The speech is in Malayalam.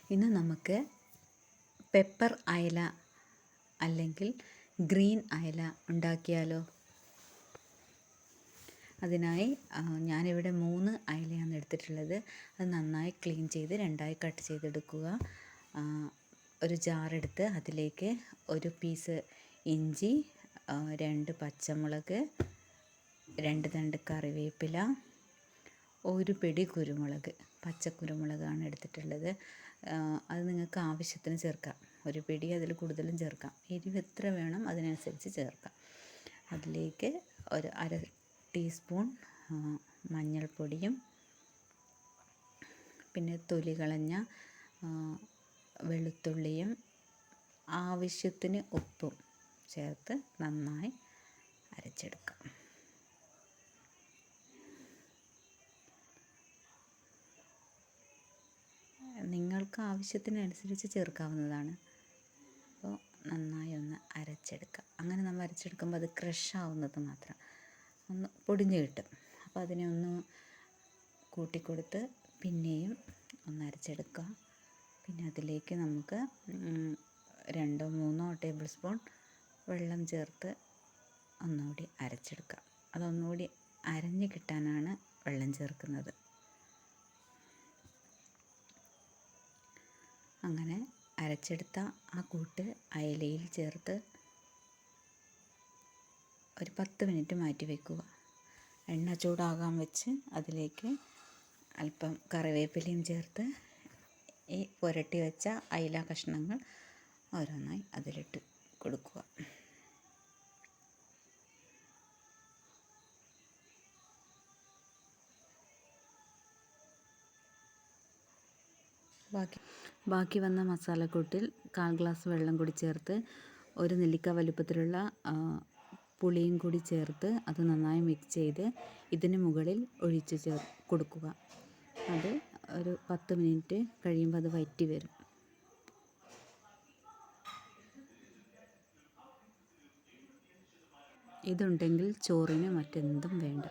ഇന്ന് നമുക്ക് പെപ്പർ അയല അല്ലെങ്കിൽ ഗ്രീൻ അയല ഉണ്ടാക്കിയാലോ? അതിനായി ഞാനിവിടെ 3 അയലയാണ് എടുത്തിട്ടുള്ളത്. അത് നന്നായി ക്ലീൻ ചെയ്ത് രണ്ടായി കട്ട് ചെയ്തെടുക്കുക. ഒരു ജാറെടുത്ത് അതിലേക്ക് ഒരു പീസ് ഇഞ്ചി, 2 പച്ചമുളക്, 2 തണ്ട് കറിവേപ്പില, ഒരു പിടി കുരുമുളക്, പച്ചക്കുരുമുളകാണ് എടുത്തിട്ടുള്ളത്. അത് നിങ്ങൾക്ക് ആവശ്യത്തിന് ചേർക്കാം. ഒരു പിടി അതിൽ കൂടുതലും ചേർക്കാം. എരിവ് എത്ര വേണം അതിനനുസരിച്ച് ചേർക്കാം. അതിലേക്ക് ഒരു 1/2 ടീസ്പൂൺ മഞ്ഞൾപ്പൊടിയും പിന്നെ തൊലി കളഞ്ഞ വെളുത്തുള്ളിയും ആവശ്യത്തിന് ഉപ്പും ചേർത്ത് നന്നായി അരച്ചെടുക്കാം. നിങ്ങൾക്ക് ആവശ്യത്തിനനുസരിച്ച് ചേർക്കാവുന്നതാണ്. അപ്പോൾ നന്നായി ഒന്ന് അരച്ചെടുക്കാം. അങ്ങനെ നമ്മൾ അരച്ചെടുക്കുമ്പോൾ അത് ക്രഷ് ആവുന്നത് മാത്രം ഒന്ന് പൊടിഞ്ഞ് കിട്ടും. അപ്പോൾ അതിനെ ഒന്ന് കൂട്ടിക്കൊടുത്ത് പിന്നെയും ഒന്ന് അരച്ചെടുക്കുക. പിന്നെ അതിലേക്ക് നമുക്ക് 2-3 ടേബിൾ സ്പൂൺ വെള്ളം ചേർത്ത് ഒന്നുകൂടി അരച്ചെടുക്കാം. അതൊന്നുകൂടി അരഞ്ഞ് കിട്ടാനാണ് വെള്ളം ചേർക്കുന്നത്. അങ്ങനെ അരച്ചെടുത്ത ആ കൂട്ട് അയലയിൽ ചേർത്ത് ഒരു 10 മിനിറ്റ് മാറ്റി വയ്ക്കുക. എണ്ണ ചൂടാകാൻ വെച്ച് അതിലേക്ക് അല്പം കറിവേപ്പിലയും ചേർത്ത് ഈ പുരട്ടി വെച്ച അയില കഷ്ണങ്ങൾ ഓരോന്നായി അതിലിട്ട് കൊടുക്കുക. ബാക്കി വന്ന മസാലക്കൂട്ടിൽ 1/4 ഗ്ലാസ് വെള്ളം കൂടി ചേർത്ത് ഒരു നെല്ലിക്ക വലുപ്പത്തിലുള്ള പുളിയും കൂടി ചേർത്ത് അത് നന്നായി മിക്സ് ചെയ്ത് ഇതിന് മുകളിൽ ഒഴിച്ച് കൊടുക്കുക. അത് ഒരു 10 മിനിറ്റ് കഴിയുമ്പോൾ അത് വറ്റി വരും. ഇതുണ്ടെങ്കിൽ ചോറിന് മറ്റെന്തും വേണ്ട.